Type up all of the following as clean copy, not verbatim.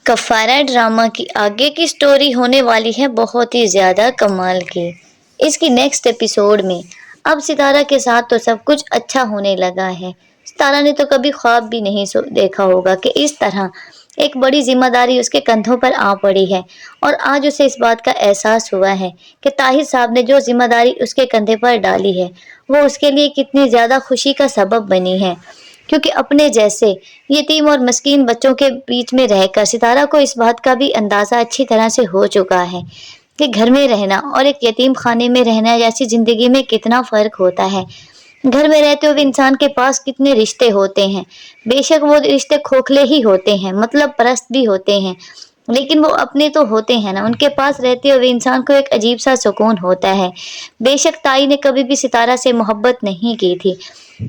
کفارہ ڈرامہ کی آگے کی سٹوری ہونے والی ہے بہت ہی زیادہ کمال کی۔ اس کی نیکسٹ ایپیسوڈ میں اب ستارہ کے ساتھ تو سب کچھ اچھا ہونے لگا ہے۔ ستارہ نے تو کبھی خواب بھی نہیں دیکھا ہوگا کہ اس طرح ایک بڑی ذمہ داری اس کے کندھوں پر آ پڑی ہے، اور آج اسے اس بات کا احساس ہوا ہے کہ طاہر صاحب نے جو ذمہ داری اس کے کندھے پر ڈالی ہے وہ اس کے لیے کتنی زیادہ خوشی کا سبب بنی ہے، کیونکہ اپنے جیسے یتیم اور مسکین بچوں کے بیچ میں رہ کر ستارہ کو اس بات کا بھی اندازہ اچھی طرح سے ہو چکا ہے کہ گھر میں رہنا اور ایک یتیم خانے میں رہنا جیسی زندگی میں کتنا فرق ہوتا ہے۔ گھر میں رہتے ہوئے انسان کے پاس کتنے رشتے ہوتے ہیں، بے شک وہ رشتے کھوکھلے ہی ہوتے ہیں، مطلب پرست بھی ہوتے ہیں، لیکن وہ اپنے تو ہوتے ہیں نا۔ ان کے پاس رہتے ہوئے انسان کو ایک عجیب سا سکون ہوتا ہے۔ بے شک تائی نے کبھی بھی ستارہ سے محبت نہیں کی تھی،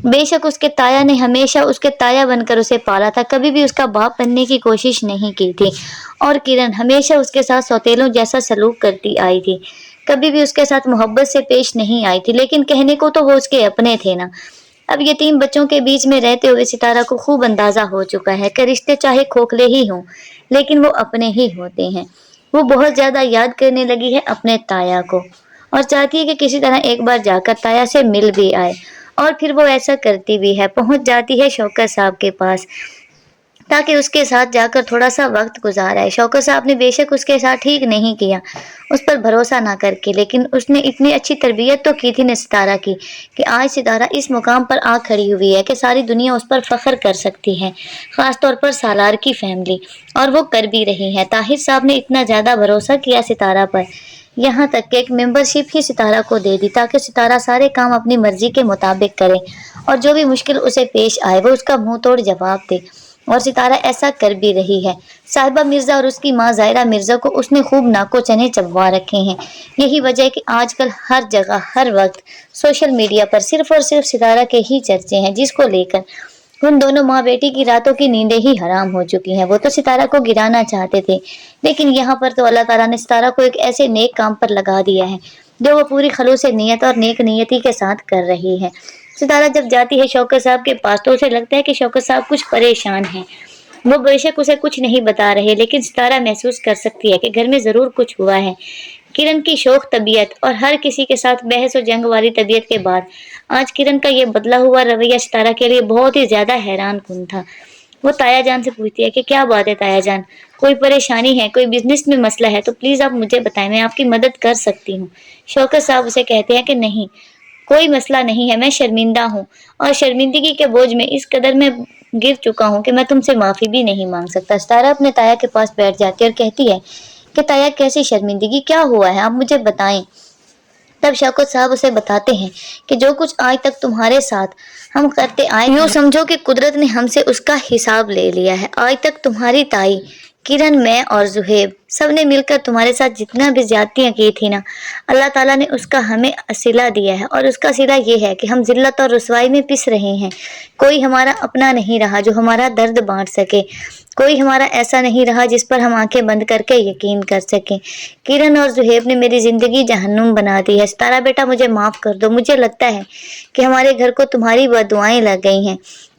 بے شک اس کے تایا نے ہمیشہ اس کے تایا بن کر اسے پالا تھا، کبھی بھی اس کا باپ بننے کی کوشش نہیں کی تھی، اور کرن ہمیشہ اس کے ساتھ سوتیلوں جیسا سلوک کرتی آئی تھی، کبھی بھی اس کے ساتھ محبت سے پیش نہیں آئی تھی، لیکن کہنے کو تو وہ اس کے اپنے تھے نا۔ اب یتیم بچوں کے بیچ میں رہتے ہوئے ستارہ کو خوب اندازہ ہو چکا ہے کہ رشتے چاہے کھوکھلے ہی ہوں لیکن وہ اپنے ہی ہوتے ہیں۔ وہ بہت زیادہ یاد کرنے لگی ہے اپنے تایا کو، اور چاہتی ہے کہ کسی طرح ایک بار جا کر تایا سے مل بھی آئے، اور پھر وہ ایسا کرتی بھی ہے، پہنچ جاتی ہے شوکت صاحب کے پاس تاکہ اس کے ساتھ جا کر تھوڑا سا وقت گزارائے۔ شوکت صاحب نے بے شک اس کے ساتھ ٹھیک نہیں کیا اس پر بھروسہ نہ کر کے، لیکن اس نے اتنی اچھی تربیت تو کی تھی نا ستارہ کی کہ آج ستارہ اس مقام پر آ کھڑی ہوئی ہے کہ ساری دنیا اس پر فخر کر سکتی ہے، خاص طور پر سالار کی فیملی، اور وہ کر بھی رہی ہے۔ طاہر صاحب نے اتنا زیادہ بھروسہ کیا ستارہ پر، یہاں تک کہ ایک ممبرشپ ہی ستارہ کو دے دی تاکہ ستارہ سارے کام اپنی مرضی کے مطابق کرے، اور جو بھی مشکل اسے پیش آئے وہ اس کا منہ توڑ جواب دے، اور ستارہ ایسا کر بھی رہی ہے۔ صاحبہ مرزا اور اس کی ماں ظاہرہ مرزا کو اس نے خوب ناکو چنے چبوا رکھے ہیں۔ یہی وجہ ہے کہ آج کل ہر جگہ ہر وقت سوشل میڈیا پر صرف اور صرف ستارہ کے ہی چرچے ہیں، جس کو لے کر ان دونوں ماں بیٹی کی راتوں کی نیندیں ہی حرام ہو چکی ہیں۔ وہ تو ستارہ کو گرانا چاہتے تھے، لیکن یہاں پر تو اللہ تعالیٰ نے ستارہ کو ایک ایسے نیک کام پر لگا دیا ہے جو وہ پوری خلوص نیت اور نیک نیتی کے ساتھ کر رہی ہے۔ ستارہ جب جاتی ہے شوکت صاحب کے پاس تو اسے لگتا ہے کہ شوکت صاحب کچھ پریشان ہیں۔ وہ بے شک اسے کچھ نہیں بتا رہے، لیکن ستارہ محسوس کر سکتی ہے کہ گھر میں ضرور کچھ ہوا ہے۔ کرن کی شوخ طبیعت اور ہر کسی کے ساتھ بحث و جنگ والی طبیعت کے بعد آج کرن کا یہ بدلا ہوا رویہ ستارہ کے لیے بہت ہی زیادہ حیران کن تھا۔ وہ تایا جان سے پوچھتی ہے کہ کیا بات ہے تایا جان، کوئی پریشانی ہے، کوئی بزنس میں مسئلہ ہے تو پلیز آپ مجھے بتائیں، میں آپ کی مدد کر سکتی ہوں۔ شوکت صاحب اسے کہتے ہیں کہ نہیں، کوئی مسئلہ نہیں ہے، میں شرمندہ ہوں، اور شرمندگی کے بوجھ میں اس قدر میں گر چکا ہوں کہ میں تم سے معافی بھی نہیں مانگ سکتا۔ ستارہ اپنے تایا کے پاس بیٹھ جاتی ہے اور کہتی ہے کہ تایا کیسی شرمندگی، کیا ہوا ہے، آپ مجھے بتائیں۔ تب شوکت صاحب اسے بتاتے ہیں کہ جو کچھ آج تک تمہارے ساتھ ہم کرتے آئے، یوں سمجھو کہ قدرت نے ہم سے اس کا حساب لے لیا ہے۔ آج تک تمہاری تائی، کرن، میں اور زہیب سب نے مل کر تمہارے ساتھ جتنا بھی زیادتیاں کی تھی نا، اللہ تعالیٰ نے اس کا ہمیں صلہ دیا ہے، اور اس کا صلہ یہ ہے کہ ہم ذلت اور رسوائی میں پس رہے ہیں۔ کوئی ہمارا اپنا نہیں رہا جو ہمارا درد بانٹ سکے، کوئی ہمارا ایسا نہیں رہا جس پر ہم آنکھیں بند کر کے یقین کر سکیں۔ کرن اور زہیب نے میری زندگی جہنم بنا دی ہے۔ ستارہ بیٹا مجھے معاف کر دو، مجھے لگتا ہے کہ ہمارے گھر کو تمہاری بددعائیں لگ گئی ہیں۔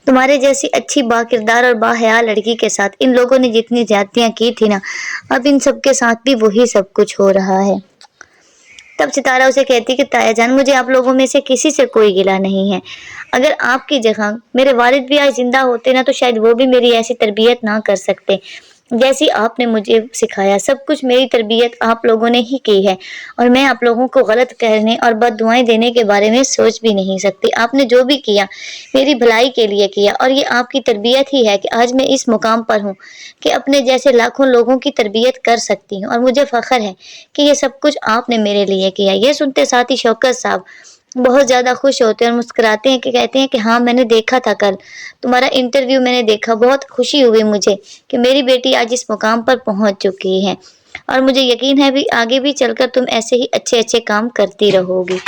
تمہارے جیسی اچھی با کردار اور با حیا لڑکی کے ساتھ ان لوگوں نے جتنی زیادتیاں کی تھی نا، اب ان سب کے ساتھ بھی وہی سب کچھ ہو رہا ہے۔ تب ستارہ اسے کہتی کہ تایا جان، مجھے آپ لوگوں میں سے کسی سے کوئی گلہ نہیں ہے۔ اگر آپ کی جگہ میرے والد بھی آج زندہ ہوتے نا تو شاید وہ بھی میری ایسی تربیت نہ کر سکتے جیسی آپ نے مجھے سکھایا۔ سب کچھ میری تربیت آپ لوگوں نے ہی کی ہے، اور میں آپ لوگوں کو غلط کہنے اور بد دعائیں دینے کے بارے میں سوچ بھی نہیں سکتی۔ آپ نے جو بھی کیا میری بھلائی کے لیے کیا، اور یہ آپ کی تربیت ہی ہے کہ آج میں اس مقام پر ہوں کہ اپنے جیسے لاکھوں لوگوں کی تربیت کر سکتی ہوں، اور مجھے فخر ہے کہ یہ سب کچھ آپ نے میرے لیے کیا۔ یہ سنتے ساتھ ہی شوکت صاحب بہت زیادہ خوش ہوتے ہیں اور مسکراتے ہیں کہ کہتے ہیں کہ ہاں، میں نے دیکھا تھا کل تمہارا انٹرویو، میں نے دیکھا، بہت خوشی ہوئی مجھے کہ میری بیٹی آج اس مقام پر پہنچ چکی ہے، اور مجھے یقین ہے بھی آگے بھی چل کر تم ایسے ہی اچھے اچھے کام کرتی رہو گی۔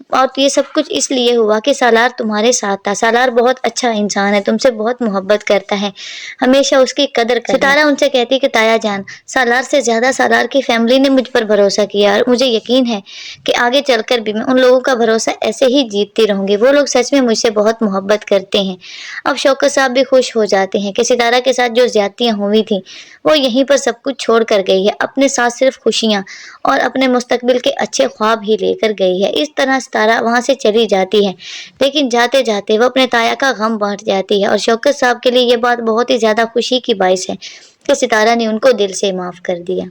اور یہ سب کچھ اس لیے ہوا کہ سالار تمہارے ساتھ تھا۔ سالار بہت اچھا انسان ہے، تم سے بہت محبت کرتا ہے، ہمیشہ اس کی قدر کرنا۔ ستارہ ان سے کہتی کہ تایا جان، سالار سے زیادہ سالار کی فیملی نے مجھ پر بھروسہ کیا، اور مجھے یقین ہے کہ آگے چل کر بھی میں ان لوگوں کا بھروسہ ایسے ہی جیتتی رہوں گی۔ وہ لوگ سچ میں مجھ سے بہت محبت کرتے ہیں۔ اب شوکت صاحب بھی خوش ہو جاتے ہیں کہ ستارہ کے ساتھ جو زیادتیاں ہوئی تھیں وہ یہیں پر سب کچھ چھوڑ کر گئی ہے، اپنے ساتھ صرف خوشیاں اور اپنے مستقبل کے اچھے خواب ہی لے کر گئی ہے۔ اس طرح ستارہ وہاں سے چلی جاتی ہے، لیکن جاتے جاتے وہ اپنے تایا کا غم بانٹ جاتی ہے، اور شوکت صاحب کے لیے یہ بات بہت ہی زیادہ خوشی کی باعث ہے کہ ستارہ نے ان کو دل سے معاف کر دیا۔